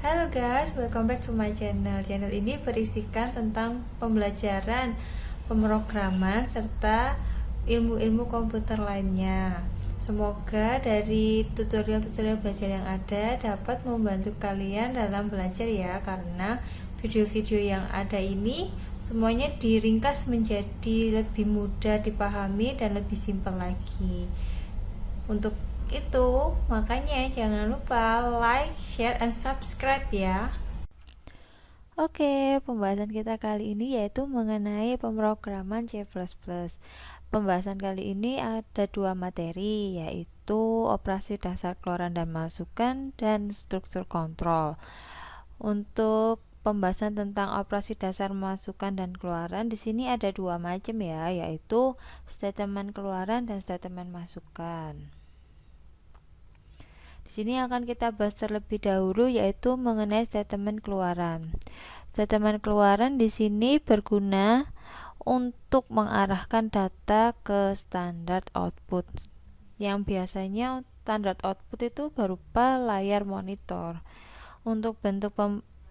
Halo guys, welcome back to my channel. Channel ini berisikan tentang pembelajaran, pemrograman, serta ilmu-ilmu komputer lainnya. Semoga dari tutorial-tutorial belajar yang ada dapat membantu kalian dalam belajar ya, karena video-video yang ada ini semuanya diringkas menjadi lebih mudah dipahami dan lebih simpel lagi. Untuk itu, makanya jangan lupa like, share, and subscribe ya. Oke, pembahasan kita kali ini yaitu mengenai pemrograman C++. Pembahasan kali ini ada dua materi, yaitu operasi dasar keluaran dan masukan dan struktur kontrol. Untuk pembahasan tentang operasi dasar masukan dan keluaran, di sini ada dua macam ya, yaitu statement keluaran dan statement masukan. Di sini akan kita bahas terlebih dahulu yaitu mengenai statement keluaran. Statement keluaran di sini berguna untuk mengarahkan data ke standar output. Yang biasanya standar output itu berupa layar monitor. Untuk bentuk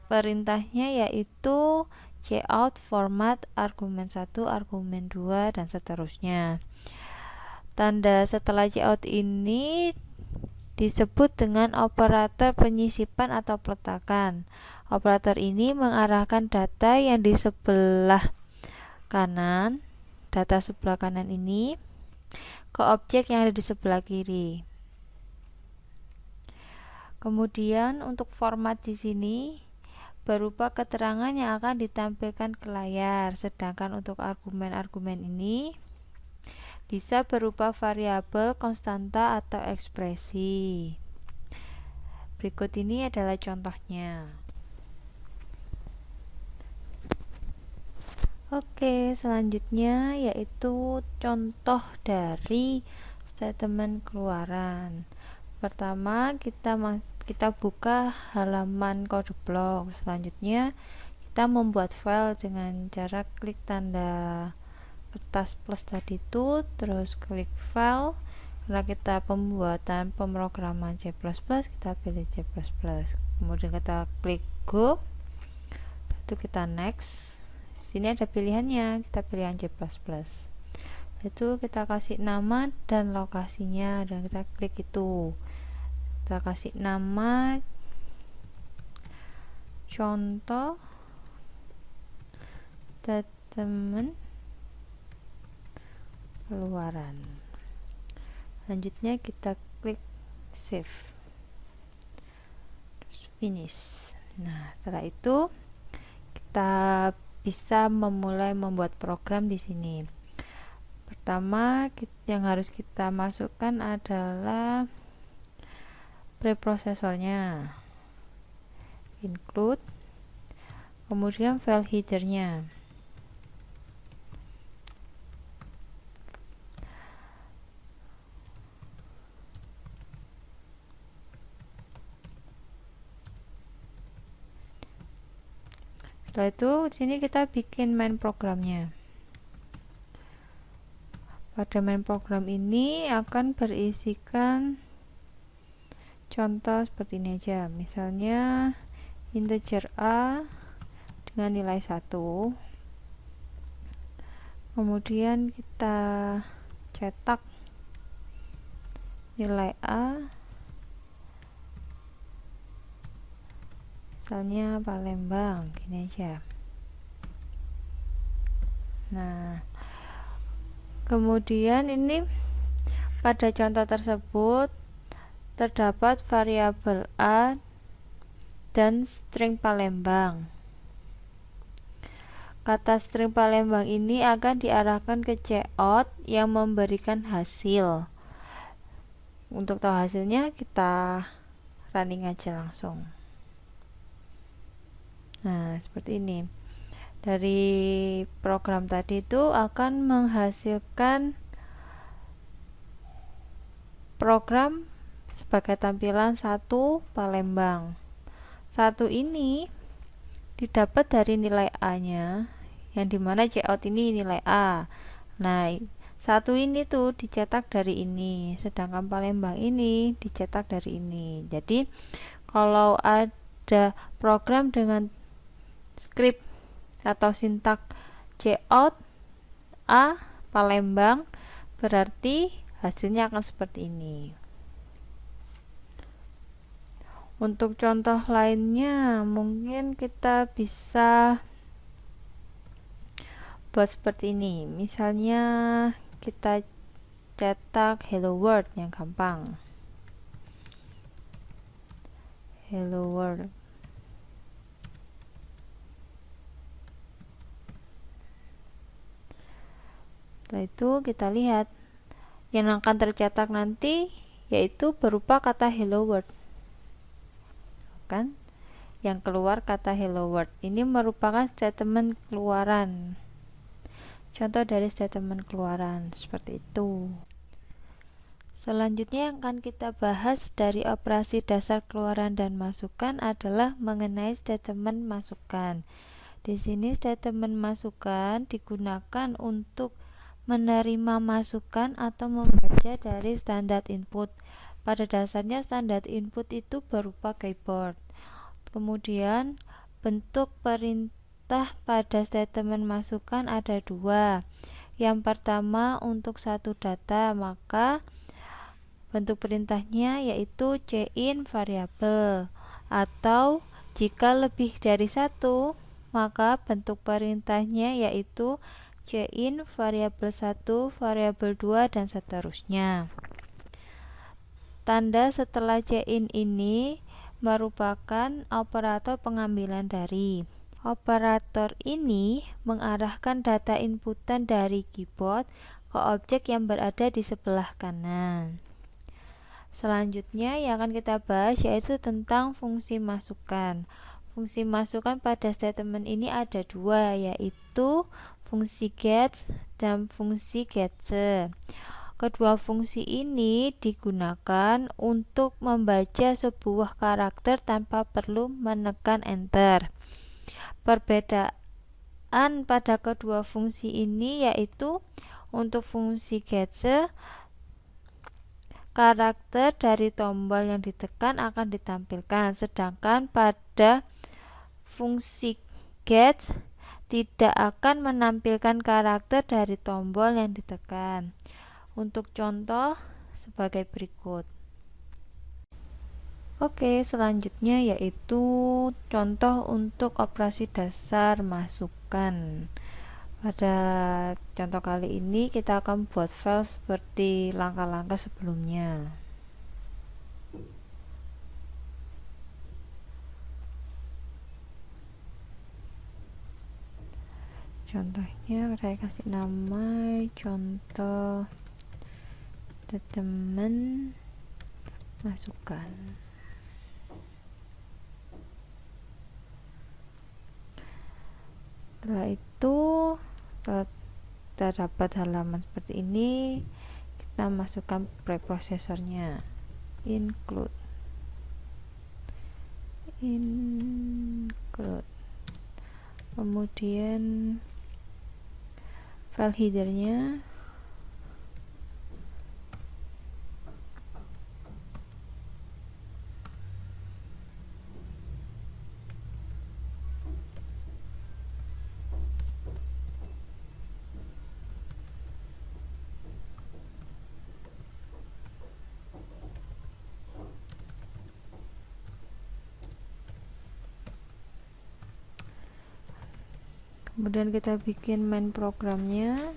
perintahnya yaitu cout, format, argumen 1, argumen 2, dan seterusnya. Tanda setelah cout ini disebut dengan operator penyisipan atau peletakan. Operator ini mengarahkan data yang di sebelah kanan, data sebelah kanan ini, ke objek yang ada di sebelah kiri. Kemudian untuk format di sini berupa keterangan yang akan ditampilkan ke layar, sedangkan untuk argumen-argumen ini bisa berupa variabel, konstanta, atau ekspresi. Berikut ini adalah contohnya. Oke, selanjutnya yaitu contoh dari statement keluaran. Pertama, kita buka halaman kode blok. Selanjutnya, kita membuat file dengan cara klik tanda kertas plus tadi itu, terus klik file. Karena kita pembuatan pemrograman C++, kita pilih C++. Kemudian kita klik go, itu kita next. Sini ada pilihannya, kita pilih yang C++. Itu kita kasih nama dan lokasinya, dan kita klik itu. Kita kasih nama contoh statement keluaran. Selanjutnya kita klik save, terus finish. Nah, setelah itu kita bisa memulai membuat program di sini. Pertama, yang harus kita masukkan adalah preprosesornya, include, kemudian file headernya. Setelah itu di sini kita bikin main programnya. Pada main program ini akan berisikan contoh seperti ini aja. Misalnya integer A dengan nilai 1. Kemudian kita cetak nilai A, misalnya Palembang, gini aja. Nah, kemudian ini pada contoh tersebut terdapat variabel A dan string Palembang. Kata string Palembang ini akan diarahkan ke cout yang memberikan hasil. Untuk tahu hasilnya kita running aja langsung. Nah, seperti ini. Dari program tadi itu akan menghasilkan program sebagai tampilan 1 Palembang. 1 ini didapat dari nilai A-nya, yang dimana cout ini nilai A. Nah, 1 ini tuh dicetak dari ini, sedangkan Palembang ini dicetak dari ini. Jadi kalau ada program dengan script atau sintak cout A Palembang, berarti hasilnya akan seperti ini. Untuk contoh lainnya mungkin kita bisa buat seperti ini. Misalnya kita cetak hello world yang gampang. Hello world. Setelah itu kita lihat yang akan tercetak nanti yaitu berupa kata hello world. Kan? Yang keluar kata hello world. Ini merupakan statement keluaran. Contoh dari statement keluaran seperti itu. Selanjutnya yang akan kita bahas dari operasi dasar keluaran dan masukan adalah mengenai statement masukan. Di sini statement masukan digunakan untuk menerima masukan atau membaca dari standar input. Pada dasarnya standar input itu berupa keyboard. Kemudian bentuk perintah pada statement masukan ada dua. Yang pertama untuk satu data, maka bentuk perintahnya yaitu cin variabel, atau jika lebih dari satu, maka bentuk perintahnya yaitu cin variabel 1, variabel 2, dan seterusnya. Tanda setelah cin ini merupakan operator pengambilan dari. Operator ini mengarahkan data inputan dari keyboard ke objek yang berada di sebelah kanan. Selanjutnya yang akan kita bahas yaitu tentang fungsi masukan. Fungsi masukan pada statement ini ada dua, yaitu fungsi get dan fungsi getC. Kedua fungsi ini digunakan untuk membaca sebuah karakter tanpa perlu menekan enter. Perbedaan pada kedua fungsi ini yaitu untuk fungsi getC, karakter dari tombol yang ditekan akan ditampilkan, sedangkan pada fungsi get tidak akan menampilkan karakter dari tombol yang ditekan. Untuk contoh sebagai berikut. Oke, selanjutnya yaitu contoh untuk operasi dasar masukan. Pada contoh kali ini kita akan buat file seperti langkah-langkah sebelumnya. Contohnya saya kasih nama contoh statement masukan. Setelah itu kita dapat halaman seperti ini, kita masukkan preprosesornya, include, kemudian file headernya, kemudian kita bikin main programnya.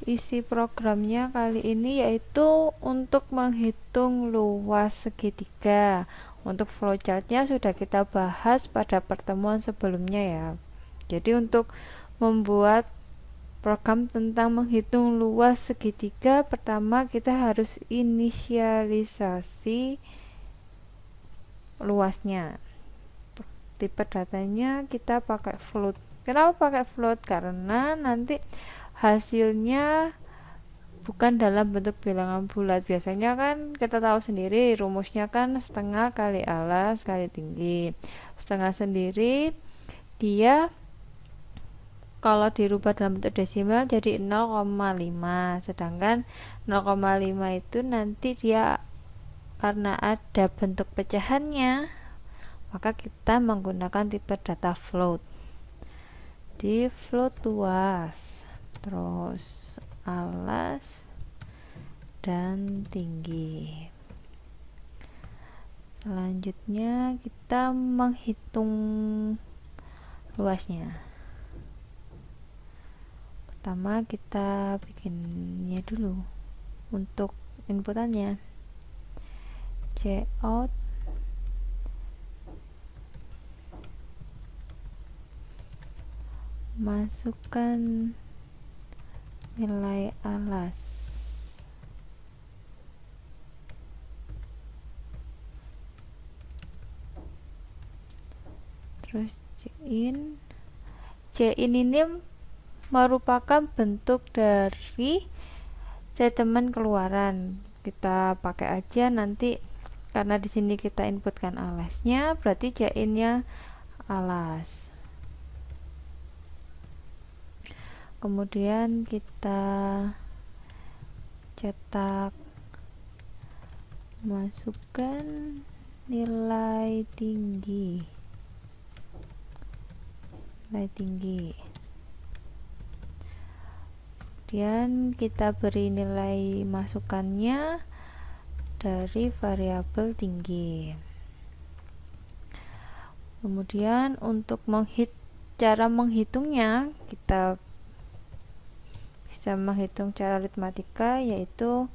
Isi programnya kali ini yaitu untuk menghitung luas segitiga. Untuk flowchartnya sudah kita bahas pada pertemuan sebelumnya ya. Jadi untuk membuat program tentang menghitung luas segitiga, pertama kita harus inisialisasi luasnya. Tipe datanya kita pakai float. Kenapa pakai float? Karena nanti hasilnya bukan dalam bentuk bilangan bulat. Biasanya kan kita tahu sendiri rumusnya kan setengah kali alas kali tinggi. Setengah sendiri dia kalau dirubah dalam bentuk desimal jadi 0,5, sedangkan 0,5 itu nanti dia karena ada bentuk pecahannya, maka kita menggunakan tipe data float. Di float luas, terus alas dan tinggi. Selanjutnya kita menghitung luasnya. Pertama kita bikinnya dulu untuk inputannya. Cout masukkan nilai alas, terus cin ini merupakan bentuk dari statement keluaran. Kita pakai aja nanti karena di sini kita inputkan alasnya, berarti cin-nya alas. Kemudian kita cetak, masukkan nilai tinggi, kemudian kita beri nilai masukannya dari variabel tinggi. Kemudian untuk cara menghitungnya, kita bisa menghitung cara aritmatika, yaitu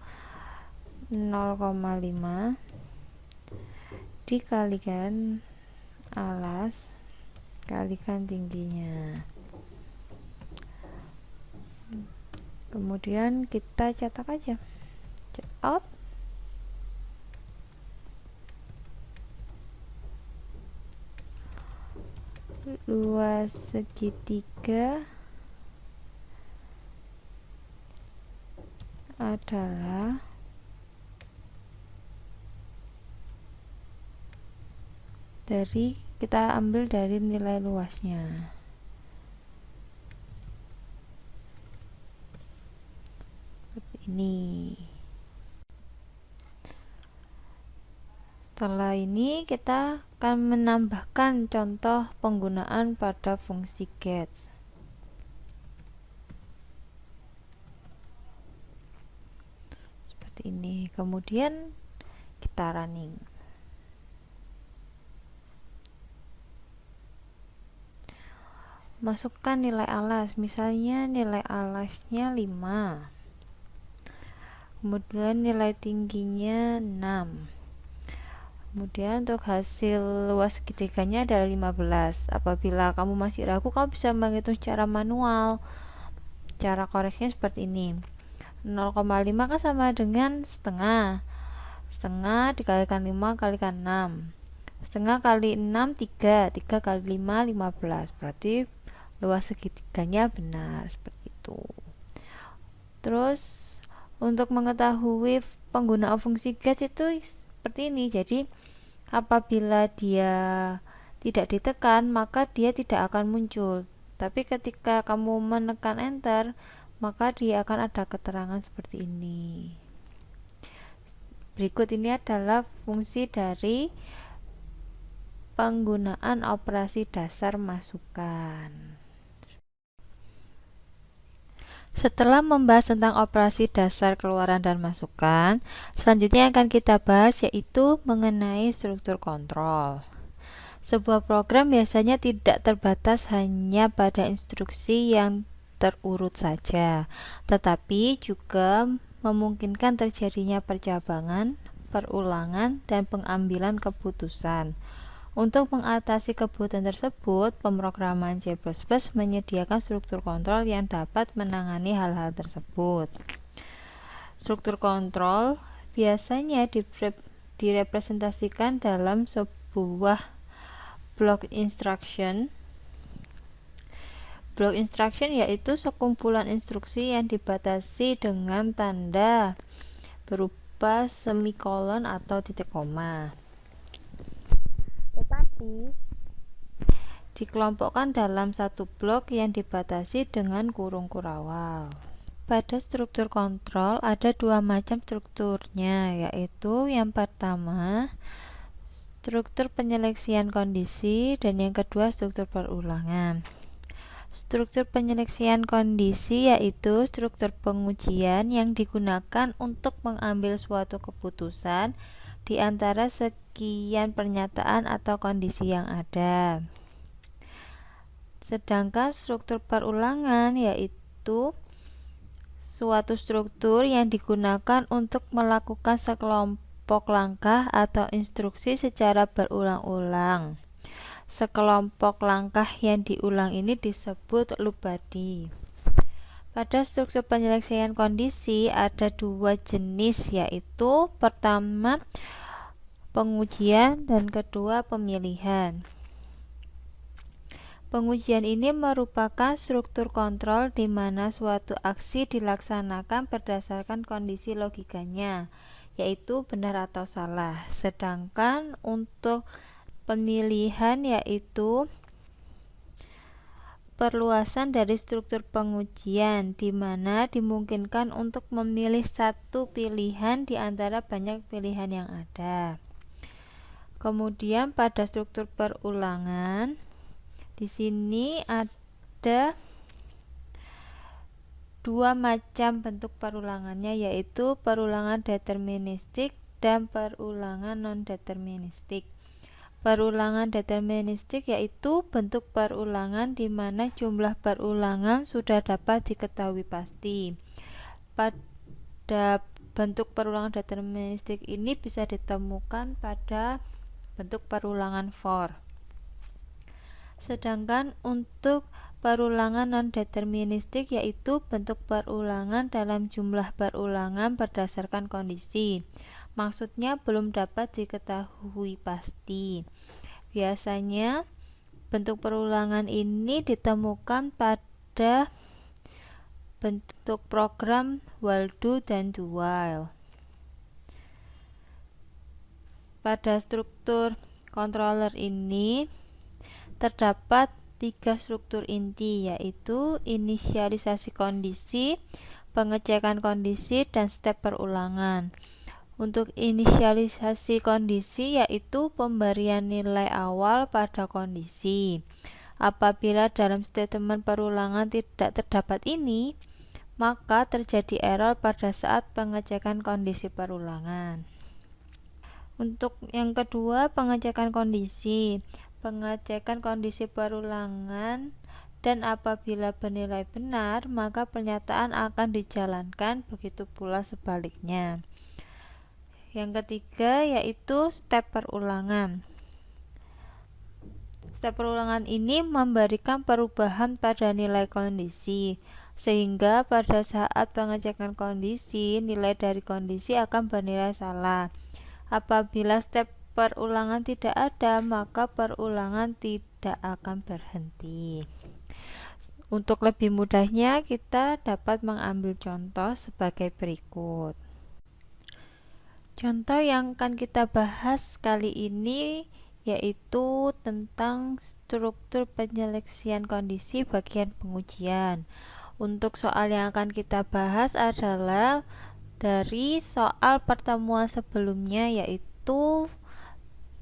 0,5 dikalikan alas kalikan tingginya. Kemudian kita cetak aja cout luas segitiga adalah kita ambil dari nilai luasnya. Seperti ini. Setelah ini kita akan menambahkan contoh penggunaan pada fungsi get. Ini kemudian kita running. Masukkan nilai alas, misalnya nilai alasnya 5, kemudian nilai tingginya 6, kemudian untuk hasil luas segitiganya adalah 15. Apabila kamu masih ragu, kamu bisa menghitung secara manual. Cara koreksinya seperti ini. 0,5 kan sama dengan setengah dikalikan 5 kalikan 6, setengah kali 6 3 kali 5 15, berarti luas segitiganya benar, seperti itu. Terus untuk mengetahui penggunaan fungsi get itu seperti ini. Jadi apabila dia tidak ditekan, maka dia tidak akan muncul, tapi ketika kamu menekan enter, maka dia akan ada keterangan seperti ini. Berikut ini adalah fungsi dari penggunaan operasi dasar masukan. Setelah membahas tentang operasi dasar keluaran dan masukan, selanjutnya akan kita bahas yaitu mengenai struktur kontrol. Sebuah program biasanya tidak terbatas hanya pada instruksi yang terurut saja, tetapi juga memungkinkan terjadinya percabangan, perulangan, dan pengambilan keputusan. Untuk mengatasi kebutuhan tersebut, pemrograman C++ menyediakan struktur kontrol yang dapat menangani hal-hal tersebut. Struktur kontrol biasanya direpresentasikan dalam sebuah block instruction. Block instruction yaitu sekumpulan instruksi yang dibatasi dengan tanda berupa semikolon atau titik koma, tetapi dikelompokkan dalam satu blok yang dibatasi dengan kurung kurawal. Pada struktur kontrol ada dua macam strukturnya, yaitu yang pertama struktur penyeleksian kondisi, dan yang kedua struktur perulangan. Struktur penyeleksian kondisi yaitu struktur pengujian yang digunakan untuk mengambil suatu keputusan di antara sekian pernyataan atau kondisi yang ada. Sedangkan struktur perulangan yaitu suatu struktur yang digunakan untuk melakukan sekelompok langkah atau instruksi secara berulang-ulang. Sekelompok langkah yang diulang ini disebut loop body. Pada struktur penyeleksian kondisi ada dua jenis, yaitu pertama pengujian dan kedua pemilihan. Pengujian ini merupakan struktur kontrol di mana suatu aksi dilaksanakan berdasarkan kondisi logikanya, yaitu benar atau salah. Sedangkan untuk pemilihan yaitu perluasan dari struktur pengujian, di mana dimungkinkan untuk memilih satu pilihan di antara banyak pilihan yang ada. Kemudian pada struktur perulangan, di sini ada dua macam bentuk perulangannya, yaitu perulangan deterministik dan perulangan non-deterministik. Perulangan deterministik yaitu bentuk perulangan di mana jumlah perulangan sudah dapat diketahui pasti. Pada bentuk perulangan deterministik ini bisa ditemukan pada bentuk perulangan for. Sedangkan untuk perulangan non-deterministik yaitu bentuk perulangan dalam jumlah perulangan berdasarkan kondisi. Maksudnya belum dapat diketahui pasti. Biasanya bentuk perulangan ini ditemukan pada bentuk program while do dan do while. Pada struktur controller ini terdapat tiga struktur inti, yaitu inisialisasi kondisi, pengecekan kondisi, dan step perulangan. Untuk inisialisasi kondisi yaitu pemberian nilai awal pada kondisi. Apabila dalam statement perulangan tidak terdapat ini, maka terjadi error pada saat pengecekan kondisi perulangan. Untuk yang kedua, pengecekan kondisi. Pengecekan kondisi perulangan, dan apabila bernilai benar, maka pernyataan akan dijalankan, begitu pula sebaliknya. Yang ketiga yaitu step perulangan. Step perulangan ini memberikan perubahan pada nilai kondisi, sehingga pada saat pengecekan kondisi, nilai dari kondisi akan bernilai salah. Apabila step perulangan tidak ada, maka perulangan tidak akan berhenti. Untuk lebih mudahnya, kita dapat mengambil contoh sebagai berikut. Contoh yang akan kita bahas kali ini yaitu tentang struktur penyeleksian kondisi bagian pengujian. Untuk soal yang akan kita bahas adalah dari soal pertemuan sebelumnya, yaitu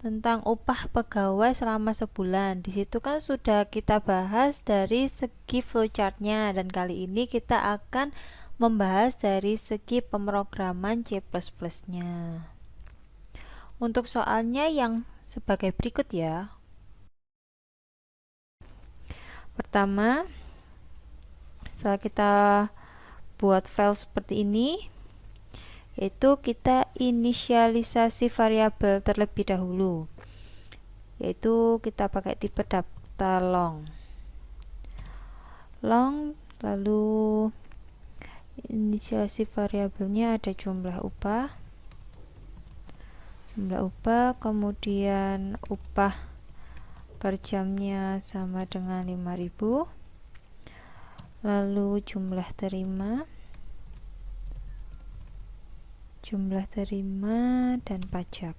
tentang upah pegawai selama sebulan. Di situ kan sudah kita bahas dari segi flowchartnya, dan kali ini kita akan membahas dari segi pemrograman C++ nya. Untuk soalnya yang sebagai berikut ya. Pertama, setelah kita buat file seperti ini, yaitu kita inisialisasi variabel terlebih dahulu, yaitu kita pakai tipe data long, lalu inisialisasi variabelnya ada jumlah upah, kemudian upah per jamnya sama dengan 5.000, lalu jumlah terima dan pajak.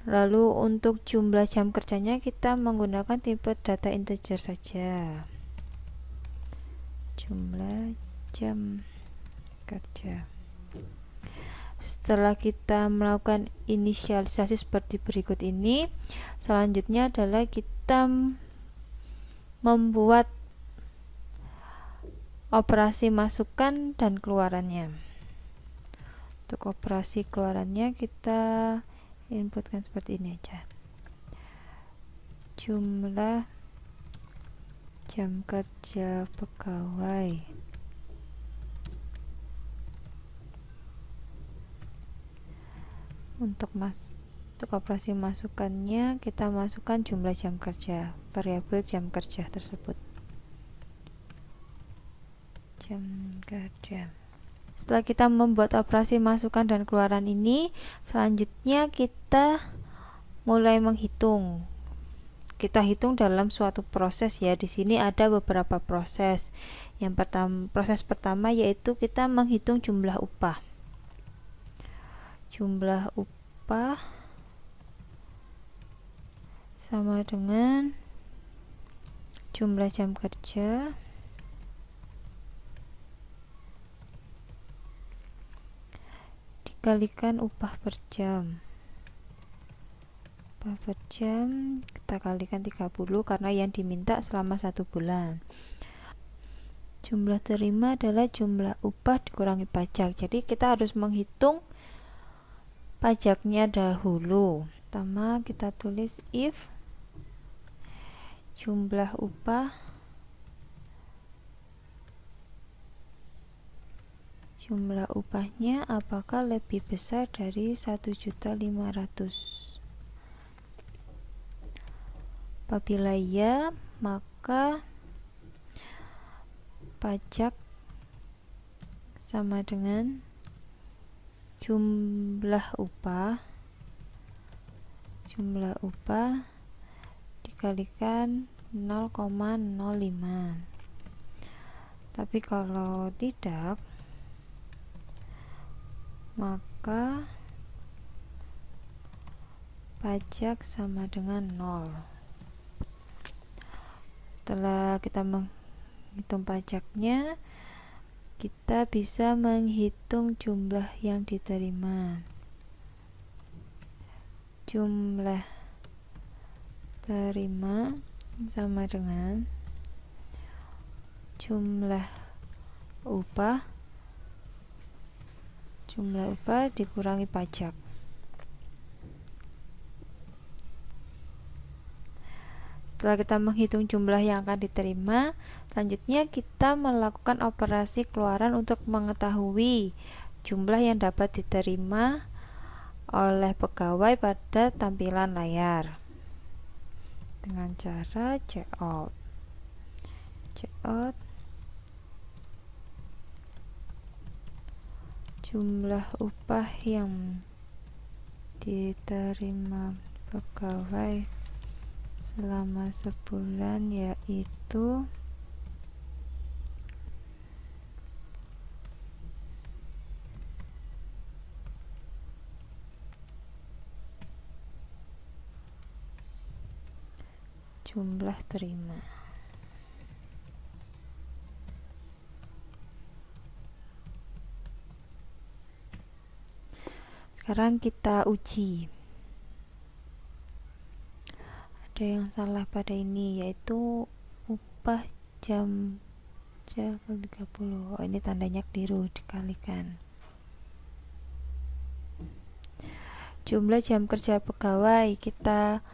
Lalu untuk jumlah jam kerjanya kita menggunakan tipe data integer saja, jumlah jam kerja. Setelah kita melakukan inisialisasi seperti berikut ini, selanjutnya adalah kita membuat operasi masukan dan keluarannya. Untuk operasi keluarannya kita inputkan seperti ini aja. Jumlah jam kerja pegawai. Untuk operasi masukannya kita masukkan jumlah jam kerja, variabel jam kerja tersebut. Jam kerja. Setelah kita membuat operasi masukan dan keluaran ini, selanjutnya kita mulai menghitung. Kita hitung dalam suatu proses ya. Di sini ada beberapa proses. Proses pertama yaitu kita menghitung jumlah upah. Jumlah upah sama dengan jumlah jam kerja dikalikan upah per jam. Upah per jam kita kalikan 30 karena yang diminta selama 1 bulan. Jumlah terima adalah jumlah upah dikurangi pajak. Jadi kita harus menghitung pajaknya dahulu. Pertama kita tulis if jumlah upahnya apakah lebih besar dari 1.500.000. Apabila ya, maka pajak sama dengan jumlah upah dikalikan 0,05. Tapi kalau tidak, maka pajak sama dengan 0. Setelah kita menghitung pajaknya, kita bisa menghitung jumlah yang diterima. Jumlah terima sama dengan jumlah upah dikurangi pajak. Setelah kita menghitung jumlah yang akan diterima, selanjutnya kita melakukan operasi keluaran untuk mengetahui jumlah yang dapat diterima oleh pegawai pada tampilan layar dengan cara checkout. Jumlah upah yang diterima pegawai selama sebulan yaitu jumlah terima. Sekarang kita uji. Ada yang salah pada ini, yaitu upah jam kerja kali 30. Oh, ini tandanya keliru, dikalikan. Jumlah jam kerja pegawai kita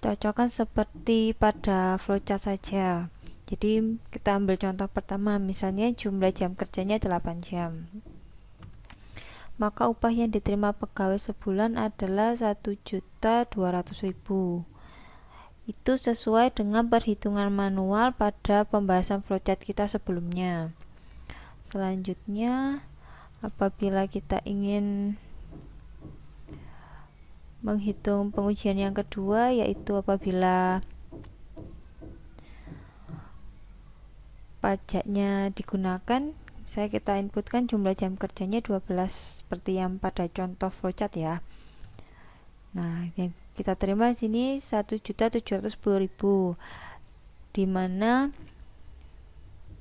cocokkan seperti pada flowchart saja. Jadi kita ambil contoh pertama, misalnya jumlah jam kerjanya 8 jam. Maka upah yang diterima pegawai sebulan adalah 1.200.000. Itu sesuai dengan perhitungan manual pada pembahasan flowchart kita sebelumnya. Selanjutnya, apabila kita ingin menghitung pengujian yang kedua, yaitu apabila pajaknya digunakan, misalnya kita inputkan jumlah jam kerjanya 12 seperti yang pada contoh flowchart ya. Nah, yang kita terima di sini 1.710.000, di mana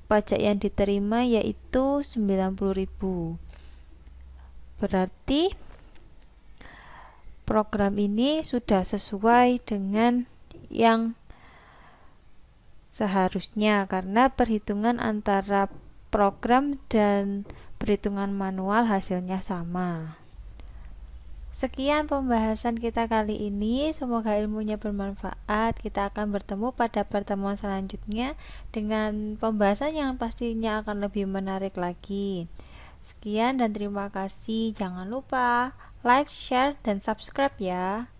pajak yang diterima yaitu 90.000. Berarti program ini sudah sesuai dengan yang seharusnya, karena perhitungan antara program dan perhitungan manual hasilnya sama. Sekian pembahasan kita kali ini, semoga ilmunya bermanfaat. Kita akan bertemu pada pertemuan selanjutnya dengan pembahasan yang pastinya akan lebih menarik lagi. Sekian dan terima kasih. Jangan lupa like, share, dan subscribe ya.